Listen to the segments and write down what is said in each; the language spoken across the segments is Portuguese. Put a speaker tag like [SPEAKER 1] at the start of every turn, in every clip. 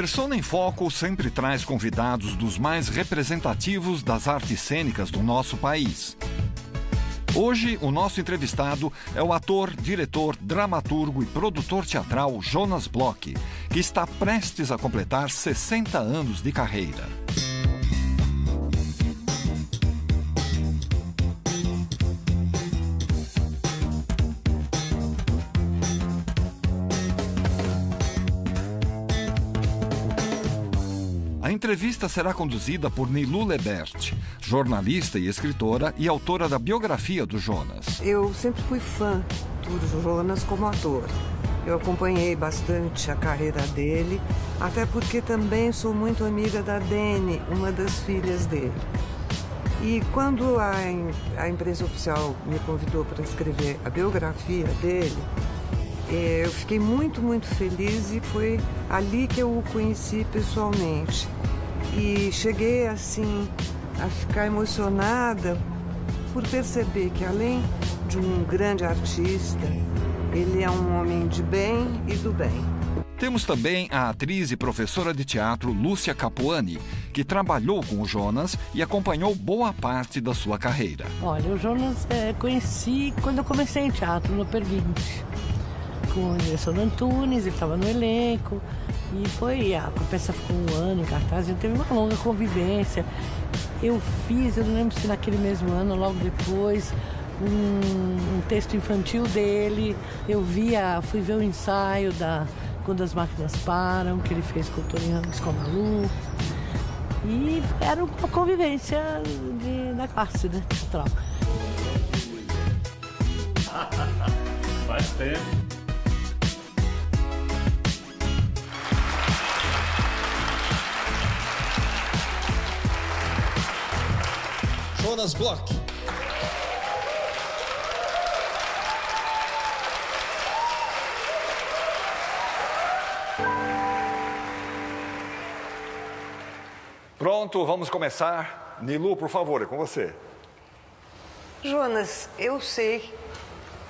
[SPEAKER 1] Persona em Foco sempre traz convidados dos mais representativos das artes cênicas do nosso país. Hoje, o nosso entrevistado é o ator, diretor, dramaturgo e produtor teatral Jonas Bloch, que está prestes a completar 60 anos de carreira. A entrevista será conduzida por Nilu Lebert, jornalista e escritora e autora da biografia do Jonas.
[SPEAKER 2] Eu sempre fui fã do Jonas como ator. Eu acompanhei bastante a carreira dele, até porque também sou muito amiga da Dani, uma das filhas dele. E quando a imprensa oficial me convidou para escrever a biografia dele, eu fiquei muito feliz e foi ali que eu o conheci pessoalmente. E cheguei, assim, a ficar emocionada por perceber que, além de um grande artista, ele é um homem de bem e do bem.
[SPEAKER 1] Temos também a atriz e professora de teatro Lúcia Capuani, que trabalhou com o Jonas e acompanhou boa parte da sua carreira.
[SPEAKER 3] Olha, o Jonas conheci quando eu comecei em teatro, no Per-20. Com o Nelson Antunes, ele estava no elenco. E a peça ficou um ano em cartaz, a gente teve uma longa convivência. Eu não lembro se naquele mesmo ano, logo depois, um texto infantil dele. Fui ver o ensaio Quando as Máquinas Param, que ele fez com o Tony Ramos com a Malu. E era uma convivência da classe, né, teatral.
[SPEAKER 4] Faz tempo.
[SPEAKER 5] Jonas Bloch.
[SPEAKER 1] Pronto, vamos começar. Nilu, por favor, é com você.
[SPEAKER 2] Jonas, eu sei,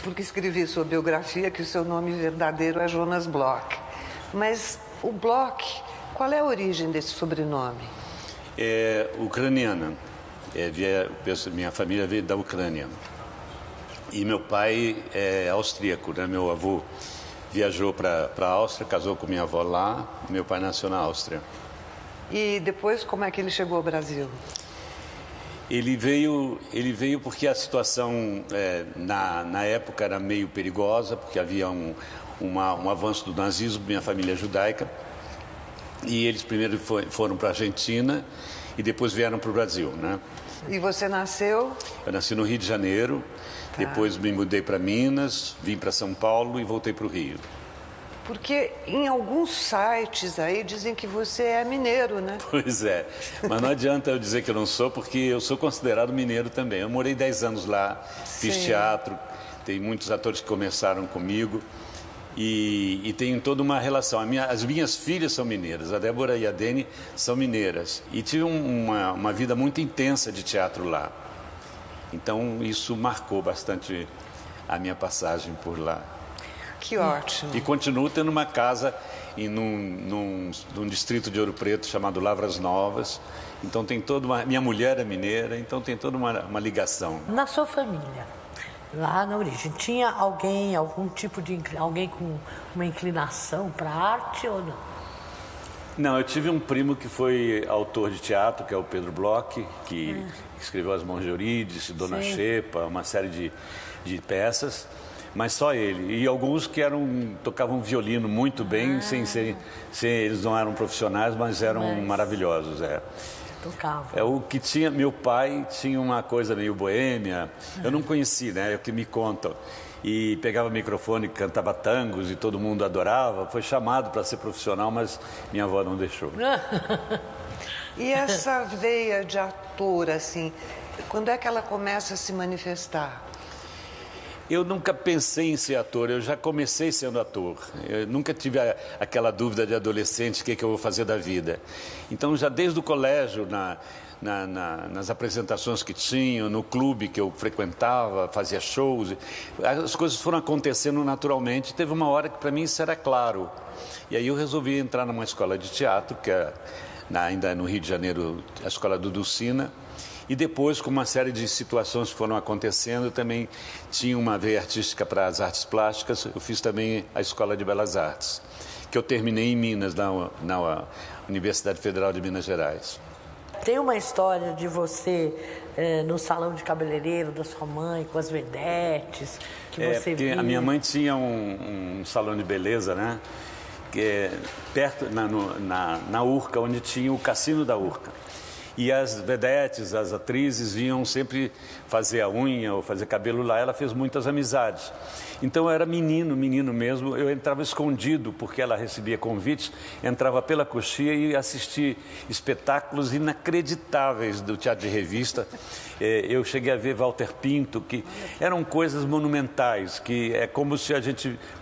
[SPEAKER 2] porque escrevi sua biografia, que o seu nome verdadeiro é Jonas Bloch. Mas o Bloch, qual é a origem desse sobrenome?
[SPEAKER 4] É ucraniana. Minha família veio da Ucrânia. E meu pai é austríaco, né? Meu avô viajou para a Áustria, casou com minha avó lá. Meu pai nasceu na Áustria.
[SPEAKER 2] E depois, como é que ele chegou ao Brasil?
[SPEAKER 4] Ele veio porque a situação na época era meio perigosa, porque havia um avanço do nazismo, minha família é judaica. E eles primeiro foram para a Argentina e depois vieram para o Brasil, né?
[SPEAKER 2] E você nasceu?
[SPEAKER 4] Eu nasci no Rio de Janeiro, depois me mudei para Minas, vim para São Paulo e voltei para o Rio.
[SPEAKER 2] Porque em alguns sites aí dizem que você é mineiro, né?
[SPEAKER 4] Pois é, mas não adianta eu dizer que eu não sou, porque eu sou considerado mineiro também. Eu morei 10 anos lá, fiz teatro, tem muitos atores que começaram comigo. E tem toda uma relação. As minhas filhas são mineiras, a Débora e a Deni são mineiras. E tive uma vida muito intensa de teatro lá. Então isso marcou bastante a minha passagem por lá.
[SPEAKER 2] Que ótimo.
[SPEAKER 4] E continuo tendo uma casa num distrito de Ouro Preto chamado Lavras Novas. Então tem toda minha mulher é mineira, então tem toda uma ligação.
[SPEAKER 3] Na sua família, lá na origem, tinha algum tipo de alguém com uma inclinação para arte ou não?
[SPEAKER 4] Não, eu tive um primo que foi autor de teatro, que é o Pedro Bloch, que escreveu As Mãos de Eurídice, Dona Xepa, uma série de peças, mas só ele. E alguns que tocavam violino muito bem, eles não eram profissionais, mas eram maravilhosos.
[SPEAKER 3] Tocava.
[SPEAKER 4] O que tinha, meu pai tinha uma coisa meio boêmia, eu não conheci, né? É o que me contam. E pegava o microfone, cantava tangos e todo mundo adorava. Foi chamado para ser profissional, mas minha avó não deixou.
[SPEAKER 2] E essa veia de ator, assim, quando é que ela começa a se manifestar?
[SPEAKER 4] Eu nunca pensei em ser ator, eu já comecei sendo ator. Eu nunca tive aquela dúvida de adolescente, o que eu vou fazer da vida. Então, já desde o colégio, nas apresentações que tinham, no clube que eu frequentava, fazia shows, as coisas foram acontecendo naturalmente. Teve uma hora que para mim isso era claro. E aí eu resolvi entrar numa escola de teatro, que é ainda no Rio de Janeiro, a escola do Dulcina. E depois, com uma série de situações que foram acontecendo, também tinha uma veia artística para as artes plásticas. Eu fiz também a Escola de Belas Artes, que eu terminei em Minas, na Universidade Federal de Minas Gerais.
[SPEAKER 3] Tem uma história de você no salão de cabeleireiro da sua mãe, com as vedetes, que você viu?
[SPEAKER 4] A minha mãe tinha um salão de beleza, né? Perto, na Urca, onde tinha o Cassino da Urca. E as vedetes, as atrizes, vinham sempre fazer a unha ou fazer cabelo lá. Ela fez muitas amizades. Então, eu era menino mesmo. Eu entrava escondido, porque ela recebia convites, entrava pela coxia e assistia espetáculos inacreditáveis do teatro de revista. Eu cheguei a ver Walter Pinto, que eram coisas monumentais, que é como se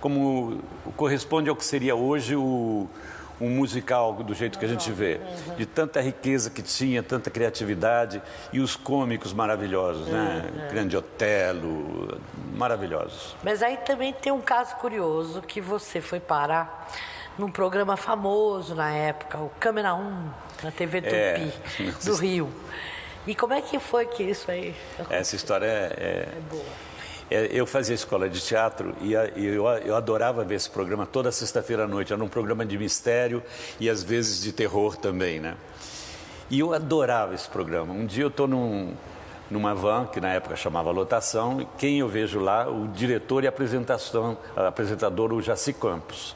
[SPEAKER 4] como corresponde ao que seria hoje um musical do jeito que a gente vê, de tanta riqueza que tinha, tanta criatividade, e os cômicos maravilhosos, né? Grande Otelo, maravilhosos.
[SPEAKER 3] Mas aí também tem um caso curioso, que você foi parar num programa famoso na época, o Câmera 1, na TV Tupi, do Rio. E como é que foi que isso aí aconteceu?
[SPEAKER 4] Essa história é
[SPEAKER 3] boa.
[SPEAKER 4] Eu fazia escola de teatro e eu adorava ver esse programa toda sexta-feira à noite. Era um programa de mistério e às vezes de terror também, né? E eu adorava esse programa. Um dia eu estou numa van, que na época chamava Lotação, e quem eu vejo lá? O diretor e apresentador, o Jaci Campos.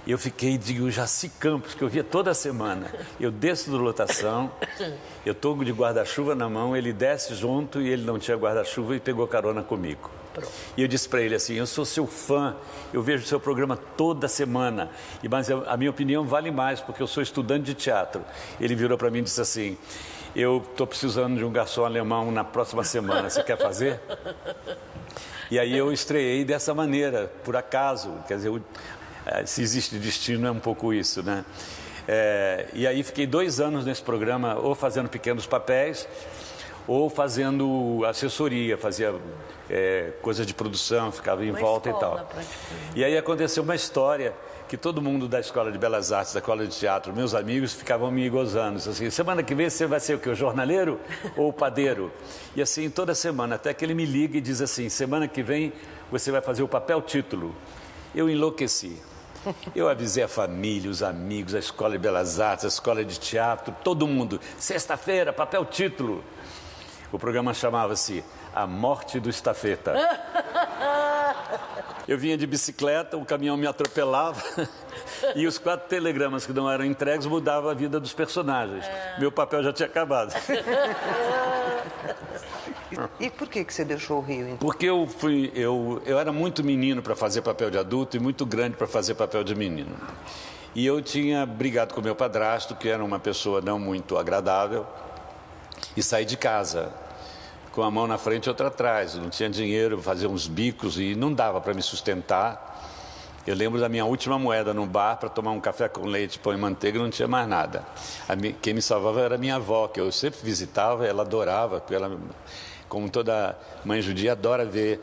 [SPEAKER 4] E eu digo, o Jaci Campos, que eu via toda semana. Eu desço do Lotação, eu estou de guarda-chuva na mão, ele desce junto e ele não tinha guarda-chuva e pegou carona comigo. Pronto. E eu disse para ele assim, eu sou seu fã, eu vejo o seu programa toda semana, mas a minha opinião vale mais, porque eu sou estudante de teatro. Ele virou para mim e disse assim, eu estou precisando de um garçom alemão na próxima semana, você quer fazer? E aí eu estreiei dessa maneira, por acaso, quer dizer... Se existe destino, é um pouco isso, né? E aí fiquei 2 anos nesse programa, ou fazendo pequenos papéis, ou fazendo assessoria, fazia coisas de produção, ficava em volta e tal. E aí aconteceu uma história que todo mundo da Escola de Belas Artes, da Escola de Teatro, meus amigos, ficavam me gozando. Assim, semana que vem você vai ser o quê? O jornaleiro ou o padeiro? E assim, toda semana, até que ele me liga e diz assim, semana que vem você vai fazer o papel título. Eu enlouqueci. Eu avisei a família, os amigos, a Escola de Belas Artes, a Escola de Teatro, todo mundo. Sexta-feira, papel título. O programa chamava-se A Morte do Estafeta. Eu vinha de bicicleta, o caminhão me atropelava e os 4 telegramas que não eram entregues mudavam a vida dos personagens. Meu papel já tinha acabado.
[SPEAKER 2] E por que você deixou o Rio, então?
[SPEAKER 4] Porque eu era muito menino para fazer papel de adulto e muito grande para fazer papel de menino. E eu tinha brigado com meu padrasto, que era uma pessoa não muito agradável, e saí de casa com a mão na frente e outra atrás. Não tinha dinheiro, fazia uns bicos e não dava para me sustentar. Eu lembro da minha última moeda no bar para tomar um café com leite, pão e manteiga, não tinha mais nada. Quem me salvava era minha avó, que eu sempre visitava, ela adorava, porque ela, como toda mãe judia, adora ver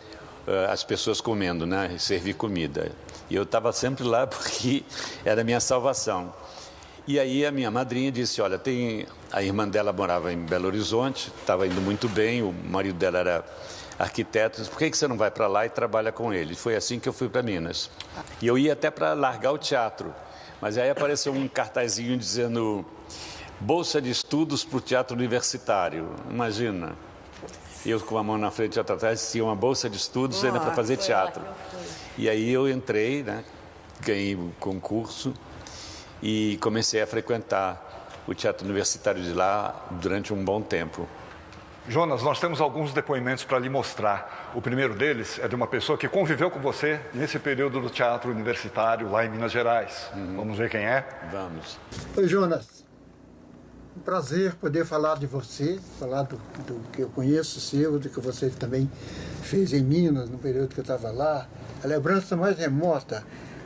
[SPEAKER 4] as pessoas comendo, né? Servir comida. E eu estava sempre lá porque era a minha salvação. E aí a minha madrinha disse, olha, a irmã dela morava em Belo Horizonte, estava indo muito bem, o marido dela era arquiteto, disse, por que você não vai para lá e trabalha com ele? Foi assim que eu fui para Minas. E eu ia até para largar o teatro, mas aí apareceu um cartazinho dizendo Bolsa de Estudos para o Teatro Universitário. Imagina, eu com a mão na frente e outra atrás, tinha uma bolsa de estudos ainda para fazer teatro. E aí eu entrei, né, ganhei o concurso e comecei a frequentar o Teatro Universitário de lá durante um bom tempo.
[SPEAKER 1] Jonas, nós temos alguns depoimentos para lhe mostrar. O primeiro deles é de uma pessoa que conviveu com você nesse período do Teatro Universitário lá em Minas Gerais. Vamos ver quem é?
[SPEAKER 4] Vamos.
[SPEAKER 6] Oi, Jonas. prazer poder falar de você, falar do que eu conheço seu, do que você também fez em Minas, no período que eu estava lá. A lembrança mais remota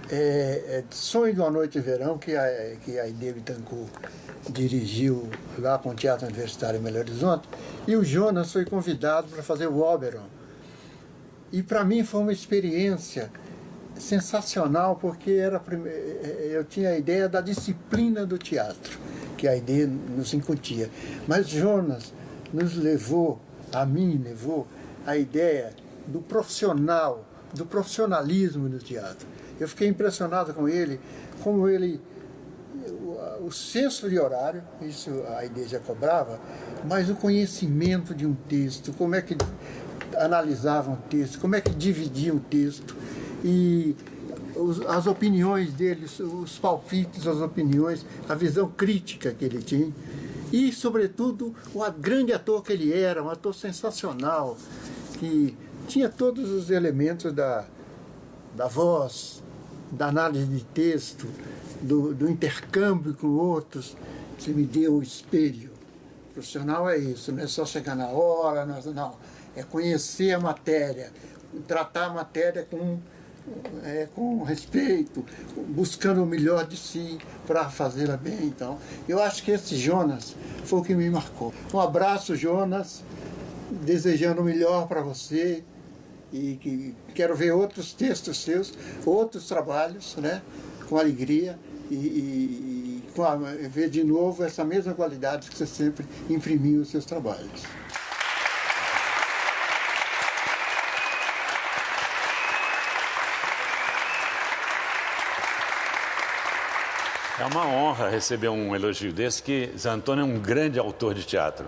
[SPEAKER 6] é Sonho de uma Noite de Verão, que a Aide Bittencourt dirigiu lá com o Teatro Universitário em Belo Horizonte, e o Jonas foi convidado para fazer o Oberon. E para mim foi uma experiência sensacional, porque eu tinha a ideia da disciplina do teatro, que a Aide nos incutia. Mas Jonas nos levou a ideia do profissional, do profissionalismo do teatro. Eu fiquei impressionado com ele, como ele, o senso de horário, isso a Aide já cobrava, mas o conhecimento de um texto, como é que analisava um texto, como é que dividia um texto, e as opiniões dele, os palpites, as opiniões, a visão crítica que ele tinha, e, sobretudo, o grande ator que ele era, um ator sensacional, que tinha todos os elementos da voz, da análise de texto, do intercâmbio com outros. Você me deu o espelho. O profissional é isso, não é só chegar na hora, não. É conhecer a matéria, tratar a matéria com respeito, buscando o melhor de si para fazê-la bem. Então, eu acho que esse Jonas foi o que me marcou. Um abraço, Jonas, desejando o melhor para você, e que quero ver outros textos seus, outros trabalhos, né, com alegria, e ver de novo essa mesma qualidade que você sempre imprimiu nos seus trabalhos.
[SPEAKER 4] É uma honra receber um elogio desse, que Zé Antônio é um grande autor de teatro.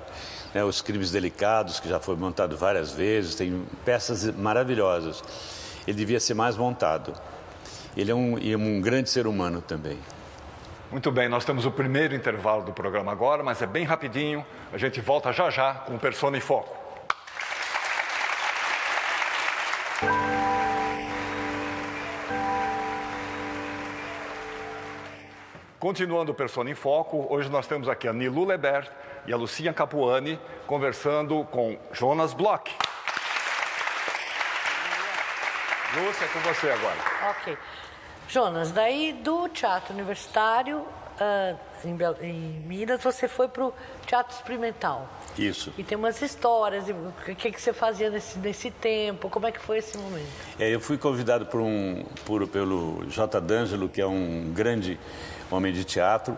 [SPEAKER 4] Os Crimes Delicados, que já foi montado várias vezes, tem peças maravilhosas. Ele devia ser mais montado. Ele é um grande ser humano também.
[SPEAKER 1] Muito bem, nós temos o primeiro intervalo do programa agora, mas é bem rapidinho. A gente volta já já com o Persona em Foco. Continuando o Persona em Foco, hoje nós temos aqui a Nilu Lebert e a Lucinha Capuani conversando com Jonas Bloch. Lúcia, é com você agora.
[SPEAKER 3] Ok. Jonas, daí do Teatro Universitário, em Minas, você foi para o Teatro Experimental.
[SPEAKER 4] Isso.
[SPEAKER 3] E tem umas histórias, o que você fazia nesse tempo, como é que foi esse momento?
[SPEAKER 4] Eu fui convidado pelo J. D'Angelo, que é um grande homem de teatro,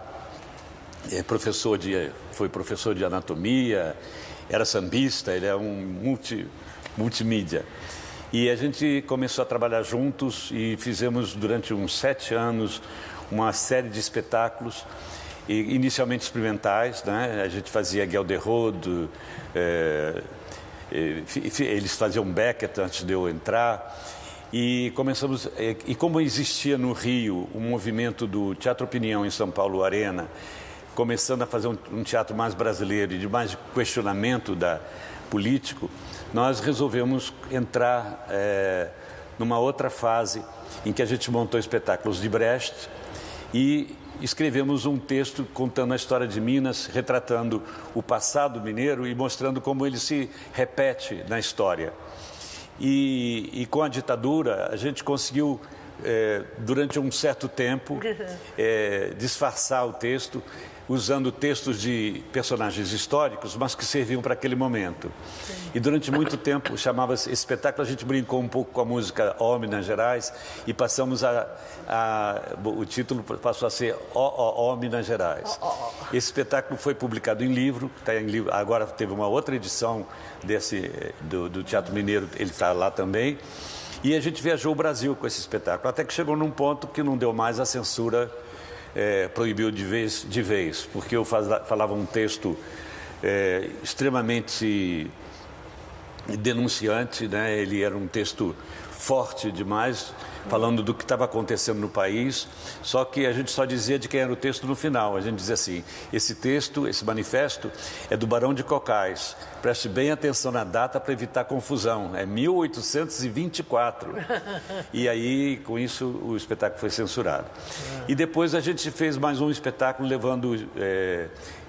[SPEAKER 4] foi professor de anatomia, era sambista, ele é um multimídia. E a gente começou a trabalhar juntos e fizemos durante uns 7 anos uma série de espetáculos, inicialmente experimentais, né? A gente fazia Gelderode, eles faziam Beckett antes de eu entrar. E começamos, e como existia no Rio um movimento do Teatro Opinião em São Paulo Arena, começando a fazer um teatro mais brasileiro e de mais questionamento político, nós resolvemos entrar numa outra fase em que a gente montou espetáculos de Brecht e escrevemos um texto contando a história de Minas, retratando o passado mineiro e mostrando como ele se repete na história. E com a ditadura, a gente conseguiu, durante um certo tempo, disfarçar o texto, usando textos de personagens históricos, mas que serviam para aquele momento. Sim. E durante muito tempo, chamava-se espetáculo, a gente brincou um pouco com a música Ó Minas Gerais e passamos o título passou a ser Ó Minas Gerais. Esse espetáculo foi publicado em livro, agora teve uma outra edição do Teatro Mineiro, ele está lá também. E a gente viajou o Brasil com esse espetáculo, até que chegou num ponto que não deu mais, a censura proibiu de vez, porque eu falava um texto extremamente denunciante, né? Ele era um texto forte demais, falando do que estava acontecendo no país, só que a gente só dizia de quem era o texto no final. A gente dizia assim, esse texto, esse manifesto é do Barão de Cocais, preste bem atenção na data para evitar confusão, é 1824. E aí, com isso, o espetáculo foi censurado. E depois a gente fez mais um espetáculo levando o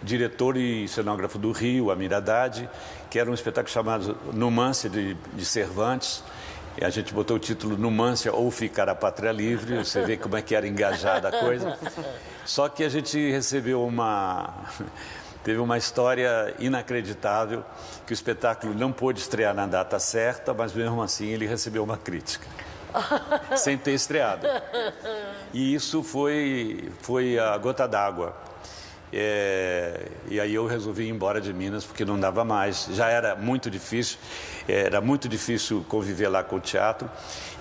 [SPEAKER 4] diretor e cenógrafo do Rio, Amir Haddad, que era um espetáculo chamado Numância de Cervantes. E a gente botou o título Numância ou Ficar a Pátria Livre, você vê como é que era engajada a coisa. Só que a gente recebeu teve uma história inacreditável, que o espetáculo não pôde estrear na data certa, mas mesmo assim ele recebeu uma crítica, sem ter estreado. E isso foi a gota d'água. E aí eu resolvi ir embora de Minas, porque não dava mais. Já era muito difícil conviver lá com o teatro.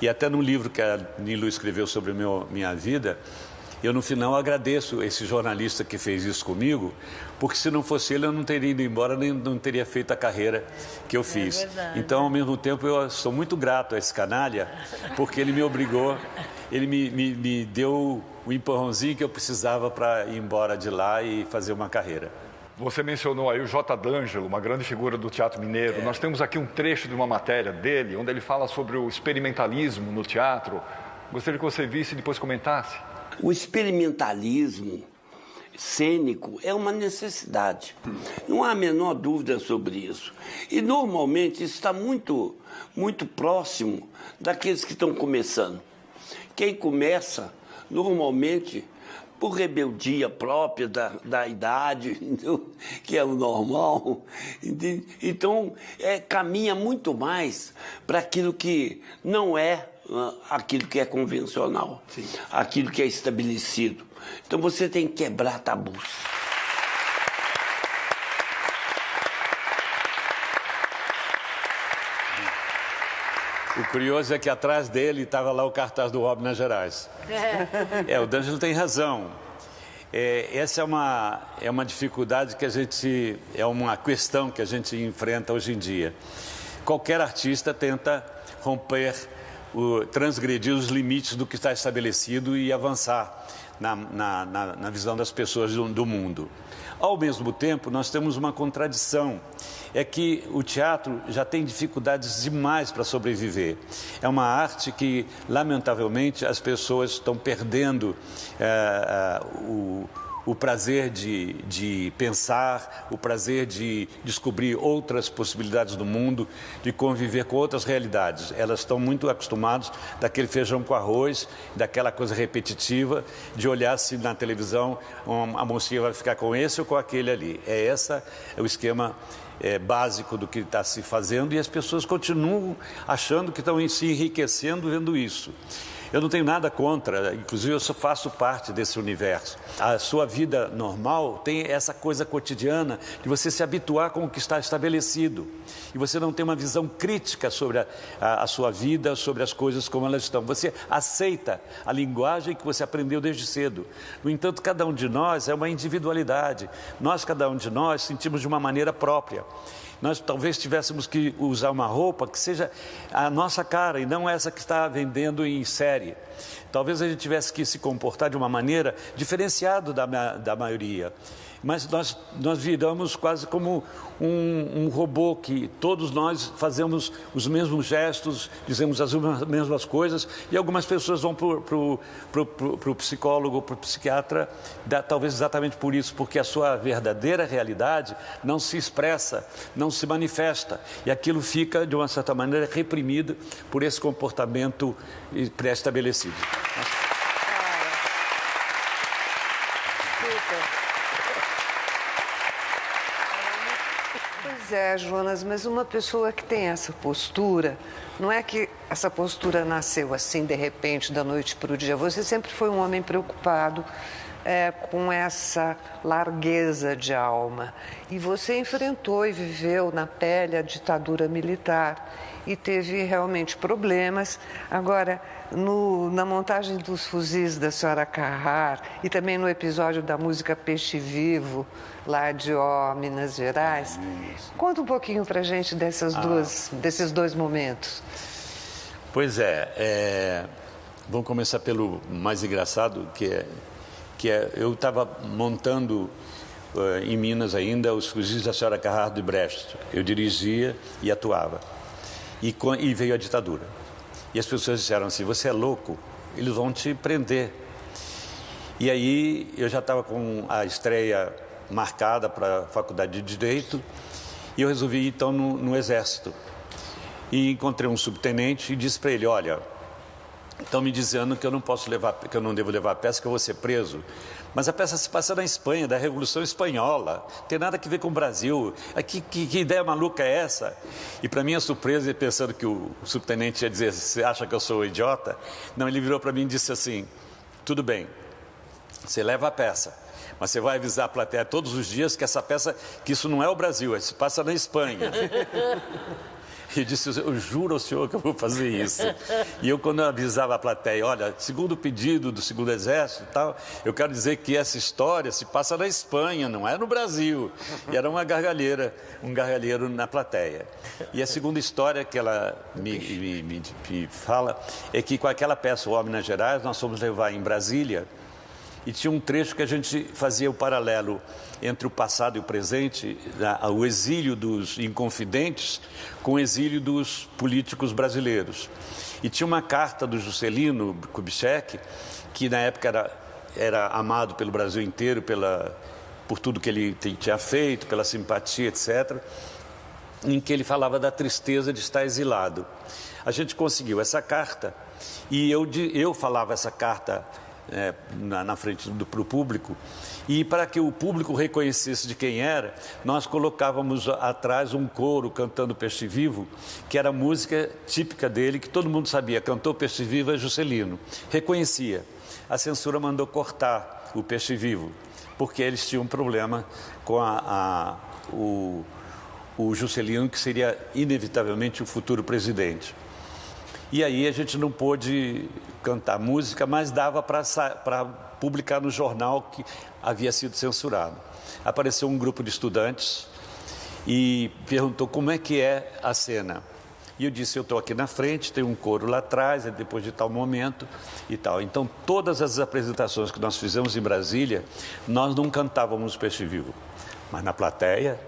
[SPEAKER 4] E até no livro que a Nilo escreveu sobre minha vida, eu no final agradeço esse jornalista que fez isso comigo, porque se não fosse ele eu não teria ido embora, nem não teria feito a carreira que eu fiz.
[SPEAKER 3] Verdade.
[SPEAKER 4] Então, ao mesmo tempo, eu sou muito grato a esse canalha, porque ele me obrigou, ele me deu o empurrãozinho que eu precisava para ir embora de lá e fazer uma carreira.
[SPEAKER 1] Você mencionou aí o J. D'Angelo, uma grande figura do teatro mineiro. Nós temos aqui um trecho de uma matéria dele, onde ele fala sobre o experimentalismo no teatro. Gostaria que você visse e depois comentasse.
[SPEAKER 7] O experimentalismo cênico é uma necessidade. Não há a menor dúvida sobre isso. E, normalmente, isso está muito, muito próximo daqueles que estão começando. Quem começa, normalmente, por rebeldia própria da idade, entendeu? Que é o normal. Entende? Então, caminha muito mais para aquilo que não é aquilo que é convencional, sim, aquilo que é estabelecido. Então, você tem que quebrar tabus.
[SPEAKER 4] O curioso é que atrás dele estava lá o cartaz do Rob Minas Gerais. O D'Angelo tem razão. Essa é uma dificuldade que é uma questão que a gente enfrenta hoje em dia. Qualquer artista tenta transgredir os limites do que está estabelecido e avançar na visão das pessoas do mundo. Ao mesmo tempo, nós temos uma contradição. É que o teatro já tem dificuldades demais para sobreviver. É uma arte que, lamentavelmente, as pessoas estão perdendo o prazer de pensar, o prazer de descobrir outras possibilidades do mundo, de conviver com outras realidades. Elas estão muito acostumadas daquele feijão com arroz, daquela coisa repetitiva, de olhar se na televisão a mocinha vai ficar com esse ou com aquele ali. Esse é o esquema básico do que está se fazendo, e as pessoas continuam achando que estão se enriquecendo vendo isso. Eu não tenho nada contra, inclusive eu só faço parte desse universo. A sua vida normal tem essa coisa cotidiana de você se habituar com o que está estabelecido. E você não tem uma visão crítica sobre a sua vida, sobre as coisas como elas estão. Você aceita a linguagem que você aprendeu desde cedo. No entanto, cada um de nós é uma individualidade. Cada um de nós sentimos de uma maneira própria. Nós talvez tivéssemos que usar uma roupa que seja a nossa cara e não essa que está vendendo em série. Talvez a gente tivesse que se comportar de uma maneira diferenciada da maioria. Mas nós viramos quase como um robô que todos nós fazemos os mesmos gestos, dizemos as mesmas coisas, e algumas pessoas vão para o psicólogo, para o psiquiatra, talvez exatamente por isso, porque a sua verdadeira realidade não se expressa, não se manifesta, e aquilo fica, de uma certa maneira, reprimido por esse comportamento pré-estabelecido.
[SPEAKER 2] Jonas, mas uma pessoa que tem essa postura, não é que essa postura nasceu assim de repente, da noite para o dia. Você sempre foi um homem preocupado com essa largueza de alma. E você enfrentou e viveu na pele a ditadura militar e teve realmente problemas. Agora, na montagem dos fuzis da senhora Carrár e também no episódio da música Peixe Vivo, lá de Minas Gerais, conta um pouquinho pra gente desses dois momentos.
[SPEAKER 4] Pois Vamos começar pelo mais engraçado, que é eu estava montando em Minas ainda os fuzis da Senhora Carrardo de Brecht. Eu dirigia e atuava. E veio a ditadura. E as pessoas disseram assim, você é louco, eles vão te prender. E aí eu já estava com a estreia marcada para a Faculdade de Direito e eu resolvi ir então no Exército. E encontrei um subtenente e disse para ele, olha, estão me dizendo que eu não devo levar a peça, que eu vou ser preso. Mas a peça se passa na Espanha, da Revolução Espanhola, não tem nada a ver com o Brasil. Que ideia maluca é essa? E para minha surpresa, pensando que o subtenente ia dizer, você acha que eu sou idiota? Não, ele virou para mim e disse assim, tudo bem, você leva a peça, mas você vai avisar a plateia todos os dias que essa peça, que isso não é o Brasil, se passa na Espanha. E disse, eu juro ao senhor que eu vou fazer isso. E eu, quando eu avisava a plateia, olha, segundo o pedido do 2º Exército e tal, eu quero dizer que essa história se passa na Espanha, não é no Brasil. E era um gargalheiro na plateia. E a segunda história que ela me fala é que com aquela peça, O Homem nas Gerais, nós fomos levar em Brasília. E tinha um trecho que a gente fazia o paralelo entre o passado e o presente, o exílio dos inconfidentes com o exílio dos políticos brasileiros. E tinha uma carta do Juscelino Kubitschek, que na época era amado pelo Brasil inteiro, por tudo que ele tinha feito, pela simpatia, etc., em que ele falava da tristeza de estar exilado. A gente conseguiu essa carta e eu falava essa carta na frente para o público, e para que o público reconhecesse de quem era, nós colocávamos atrás um coro cantando Peixe Vivo, que era a música típica dele, que todo mundo sabia, cantou Peixe Vivo é Juscelino, reconhecia. A censura mandou cortar o Peixe Vivo, porque eles tinham um problema com o Juscelino, que seria inevitavelmente o futuro presidente. E aí a gente não pôde cantar música, mas dava para publicar no jornal que havia sido censurado. Apareceu um grupo de estudantes e perguntou como é que é a cena. E eu disse, eu estou aqui na frente, tem um coro lá atrás, depois de tal momento e tal. Então, todas as apresentações que nós fizemos em Brasília, nós não cantávamos Peixe Vivo, mas na plateia...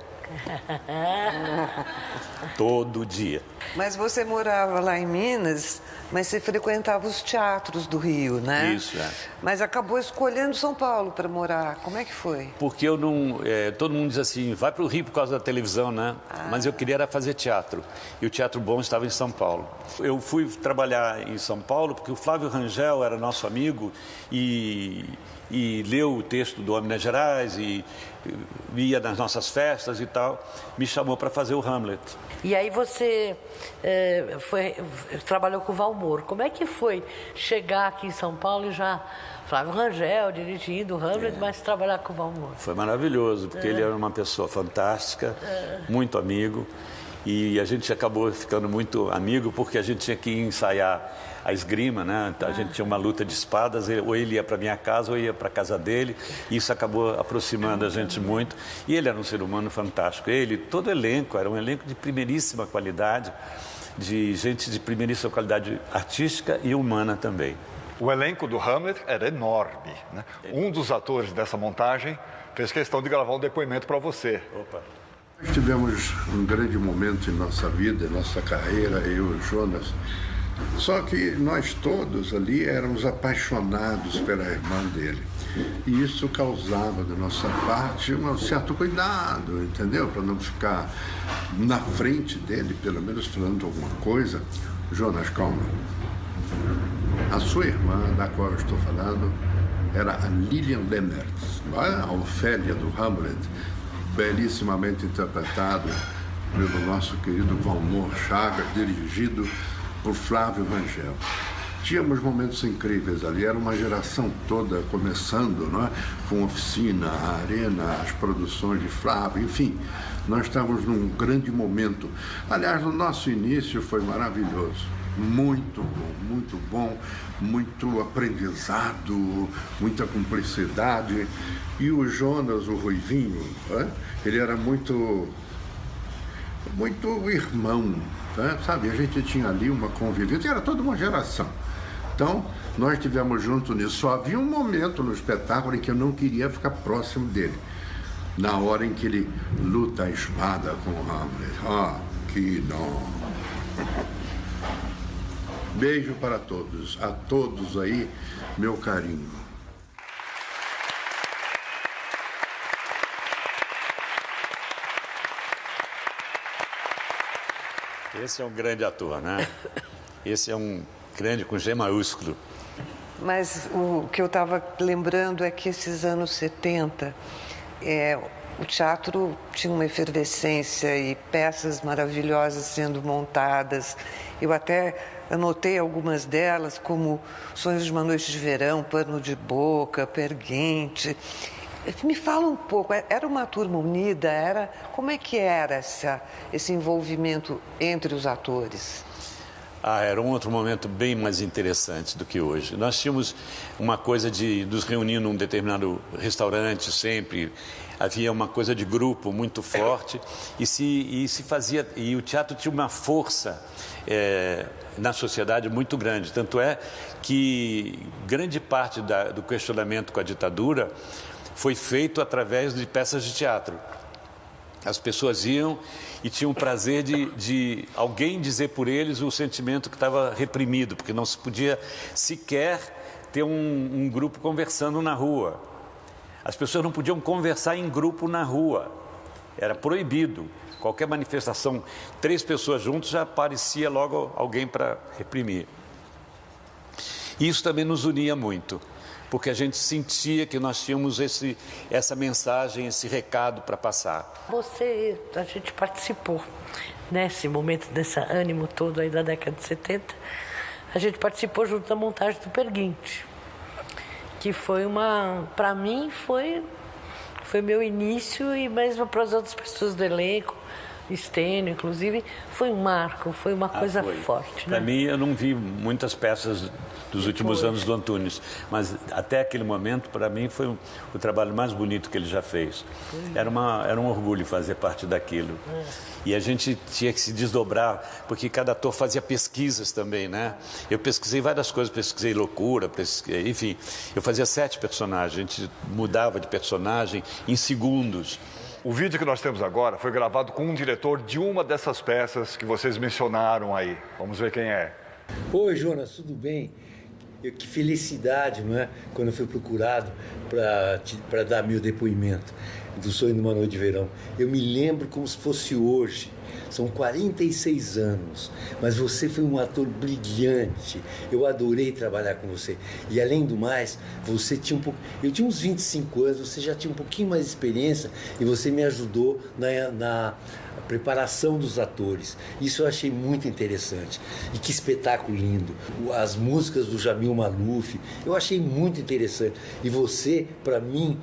[SPEAKER 4] todo dia.
[SPEAKER 2] Mas você morava lá em Minas, mas você frequentava os teatros do Rio, né?
[SPEAKER 4] Isso, é.
[SPEAKER 2] Mas acabou escolhendo São Paulo para morar. Como é que foi?
[SPEAKER 4] Porque eu não... todo mundo diz assim, vai para o Rio por causa da televisão, né? Mas eu queria era fazer teatro. E o Teatro Bom estava em São Paulo. Eu fui trabalhar em São Paulo porque o Flávio Rangel era nosso amigo e leu o texto do Homem nas Gerais e ia nas nossas festas e tal, me chamou para fazer o Hamlet.
[SPEAKER 3] E aí você trabalhou com o Valmor. Como é que foi chegar aqui em São Paulo e já Flávio Rangel dirigindo o Hamlet, mas trabalhar com o Valmor?
[SPEAKER 4] Foi maravilhoso, porque ele era uma pessoa fantástica, muito amigo, e a gente acabou ficando muito amigo porque a gente tinha que ensaiar a esgrima, né? A gente tinha uma luta de espadas, ou ele ia para minha casa ou eu ia para a casa dele, e isso acabou aproximando a gente muito. E ele era um ser humano fantástico. Todo o elenco era um elenco de primeiríssima qualidade, de gente de primeiríssima qualidade artística e humana também.
[SPEAKER 1] O elenco do Hamlet era enorme, né? Um dos atores dessa montagem fez questão de gravar um depoimento para você.
[SPEAKER 4] Opa.
[SPEAKER 8] Nós tivemos um grande momento em nossa vida, em nossa carreira, eu e o Jonas. Só que nós todos ali éramos apaixonados pela irmã dele. E isso causava da nossa parte um certo cuidado, entendeu? Para não ficar na frente dele, pelo menos falando alguma coisa. Jonas, calma. A sua irmã, da qual eu estou falando, era a Lilian Lennert, a Ofélia do Hamlet, belíssimamente interpretado pelo nosso querido Valmor Chagas, dirigido por Flávio Rangel. Tínhamos momentos incríveis ali, era uma geração toda começando, não é? Com Oficina, a Arena, as produções de Flávio, enfim, nós estávamos num grande momento. Aliás, o nosso início foi maravilhoso, muito bom, muito aprendizado, muita cumplicidade. E o Jonas, o Ruivinho, ele era muito irmão, sabe? A gente tinha ali uma convivência, era toda uma geração. Então, nós estivemos juntos nisso. Só havia um momento no espetáculo em que eu não queria ficar próximo dele. Na hora em que ele luta a espada com o Hamlet. Ah, que dó. Beijo para todos. A todos aí, meu carinho.
[SPEAKER 4] Esse é um grande ator, né? Esse é um grande com G maiúsculo.
[SPEAKER 2] Mas o que eu estava lembrando é que esses anos 70, o teatro tinha uma efervescência e peças maravilhosas sendo montadas. Eu até anotei algumas delas, como Sonhos de uma Noite de Verão, Pano de Boca, Perguente. Me fala um pouco, era uma turma unida? Como é que era esse envolvimento entre os atores?
[SPEAKER 4] Era um outro momento bem mais interessante do que hoje. Nós tínhamos uma coisa de nos reunir num determinado restaurante sempre. Havia uma coisa de grupo muito forte e se fazia, e o teatro tinha uma força na sociedade muito grande. Tanto é que grande parte do questionamento com a ditadura foi feito através de peças de teatro. As pessoas iam e tinham o prazer de alguém dizer por eles o sentimento que estava reprimido, porque não se podia sequer ter um grupo conversando na rua. As pessoas não podiam conversar em grupo na rua, era proibido. Qualquer manifestação, 3 pessoas juntas, já aparecia logo alguém para reprimir. E isso também nos unia muito, porque a gente sentia que nós tínhamos essa mensagem, esse recado para passar.
[SPEAKER 3] A gente participou nesse momento, desse ânimo todo aí da década de 70, a gente participou junto da montagem do Perguinte, que foi para mim foi meu início e mesmo para as outras pessoas do elenco, Estênio, inclusive, foi um marco, foi uma coisa forte.
[SPEAKER 4] Para mim, eu não vi muitas peças dos últimos anos do Antunes, mas até aquele momento, para mim, foi o trabalho mais bonito que ele já fez. Era um orgulho fazer parte daquilo. E a gente tinha que se desdobrar, porque cada ator fazia pesquisas também, né? Eu pesquisei várias coisas, pesquisei loucura, enfim, eu fazia 7 personagens, a gente mudava de personagem em segundos.
[SPEAKER 1] O vídeo que nós temos agora foi gravado com um diretor de uma dessas peças que vocês mencionaram aí. Vamos ver quem é.
[SPEAKER 9] Oi, Jonas, tudo bem? Que felicidade, não é? Quando eu fui procurado para dar meu depoimento do Sonho de uma Noite de Verão. Eu me lembro como se fosse hoje. São 46 anos, mas você foi um ator brilhante. Eu adorei trabalhar com você. E além do mais, você tinha eu tinha uns 25 anos, você já tinha um pouquinho mais de experiência e você me ajudou na preparação dos atores. Isso eu achei muito interessante. E que espetáculo lindo. As músicas do Jamil Maluf, eu achei muito interessante. E você, para mim,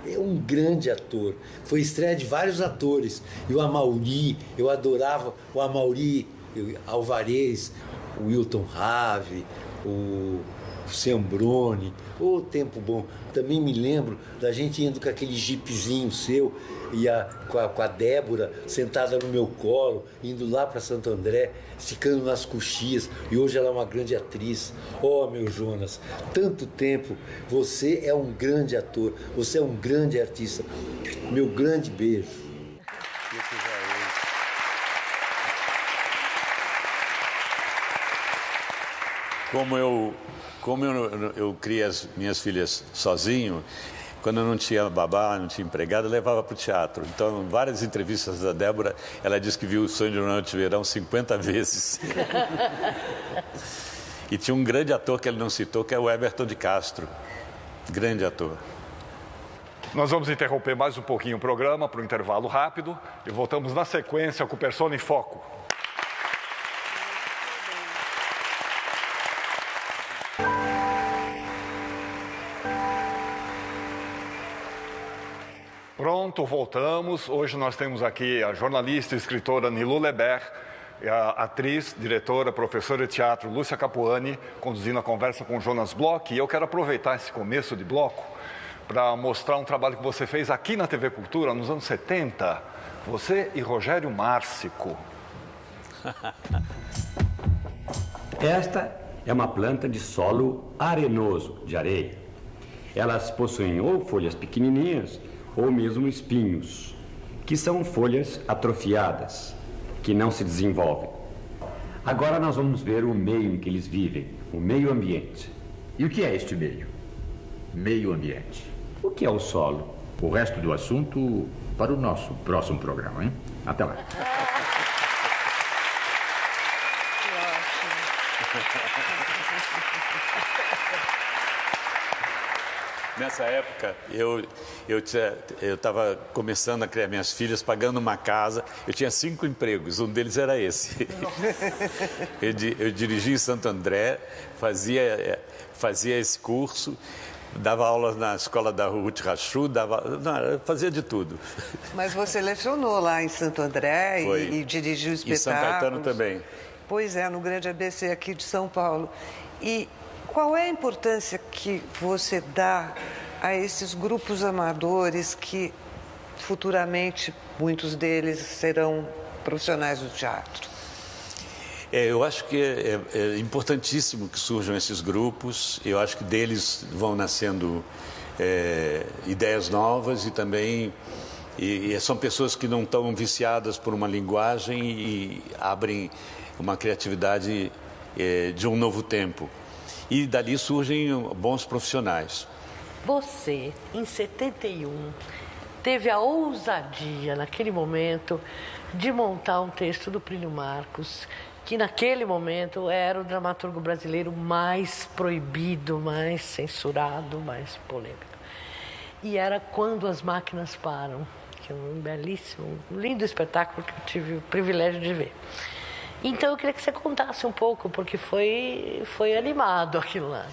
[SPEAKER 9] é um grande ator. Foi estreia de vários atores. E o Amaury, eu adorava o Amaury Alvarez, o Wilton Rave, o Sembroni. Ô, tempo bom. Também me lembro da gente indo com aquele jeepzinho seu e com a Débora sentada no meu colo, indo lá para Santo André, ficando nas coxias. E hoje ela é uma grande atriz. Oh, meu Jonas, tanto tempo. Você é um grande ator, você é um grande artista. Meu grande beijo.
[SPEAKER 4] Como eu criei as minhas filhas sozinho, quando eu não tinha babá, não tinha empregada, eu levava para o teatro. Então, em várias entrevistas da Débora, ela disse que viu o Sonho de uma Noite de Verão 50 vezes. E tinha um grande ator que ele não citou, que é o Everton de Castro. Grande ator.
[SPEAKER 1] Nós vamos interromper mais um pouquinho o programa para um intervalo rápido e voltamos na sequência com o Persona em Foco. Pronto, voltamos. Hoje nós temos aqui a jornalista e escritora Nilu Leber, a atriz, diretora, professora de teatro Lúcia Capuani, conduzindo a conversa com o Jonas Bloch. E eu quero aproveitar esse começo de bloco para mostrar um trabalho que você fez aqui na TV Cultura nos anos 70. Você e Rogério Márcico.
[SPEAKER 10] Esta é uma planta de solo arenoso, de areia. Elas possuem ou folhas pequenininhas ou mesmo espinhos, que são folhas atrofiadas, que não se desenvolvem. Agora nós vamos ver o meio em que eles vivem, o meio ambiente.
[SPEAKER 11] E o que é este meio? Meio ambiente.
[SPEAKER 10] O que é o solo?
[SPEAKER 11] O resto do assunto para o nosso próximo programa, hein? Até lá.
[SPEAKER 4] Nessa época, eu estava começando a criar minhas filhas, pagando uma casa. Eu tinha 5 empregos, um deles era esse. Eu dirigia em Santo André, fazia esse curso, dava aulas na escola da Ruth Rachou, fazia de tudo.
[SPEAKER 2] Mas você lecionou lá em Santo André e dirigiu espetáculos.
[SPEAKER 4] Em São Caetano também.
[SPEAKER 2] Pois é, no grande ABC aqui de São Paulo. E qual é a importância que você dá a esses grupos amadores que futuramente muitos deles serão profissionais do teatro?
[SPEAKER 4] Eu acho que é importantíssimo que surjam esses grupos. Eu acho que deles vão nascendo ideias novas e também são pessoas que não estão viciadas por uma linguagem e abrem uma criatividade de um novo tempo. E dali surgem bons profissionais.
[SPEAKER 3] Você, em 71, teve a ousadia, naquele momento, de montar um texto do Plínio Marcos, que naquele momento era o dramaturgo brasileiro mais proibido, mais censurado, mais polêmico. E era Quando as Máquinas Param, que é um belíssimo, lindo espetáculo que eu tive o privilégio de ver. Então eu queria que você contasse um pouco, porque foi animado aquilo lá.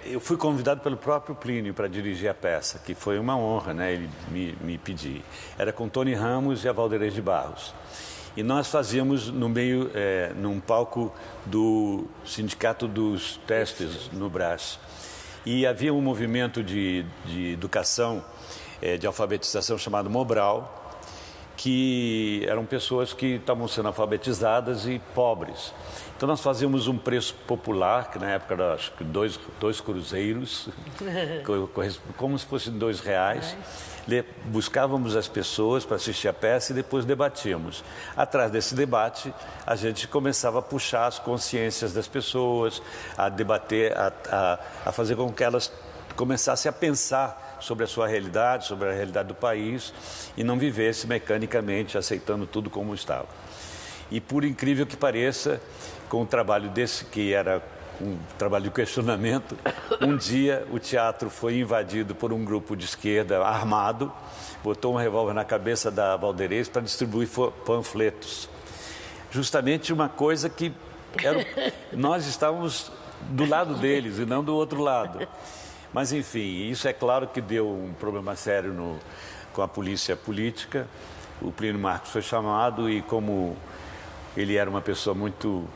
[SPEAKER 4] Eu fui convidado pelo próprio Plínio para dirigir a peça, que foi uma honra, né? Ele me pedir. Era com Tony Ramos e a Valderez de Barros. E nós fazíamos no meio, num palco do Sindicato dos Testes no Brás. E havia um movimento de educação, de alfabetização chamado Mobral, que eram pessoas que estavam sendo alfabetizadas e pobres. Então nós fazíamos um preço popular, que na época era acho que 2 cruzeiros, como se fossem R$2. Buscávamos as pessoas para assistir a peça e depois debatíamos. Atrás desse debate, a gente começava a puxar as consciências das pessoas, a debater, a fazer com que elas começassem a pensar sobre a sua realidade, sobre a realidade do país e não vivesse mecanicamente aceitando tudo como estava. E por incrível que pareça, com um trabalho desse que era um trabalho de questionamento, um dia o teatro foi invadido por um grupo de esquerda armado, botou um revólver na cabeça da Valderez para distribuir panfletos. Justamente uma coisa que nós estávamos do lado deles e não do outro lado. Mas, enfim, isso é claro que deu um problema sério com a polícia política. O Plínio Marcos foi chamado e, como ele era uma pessoa muito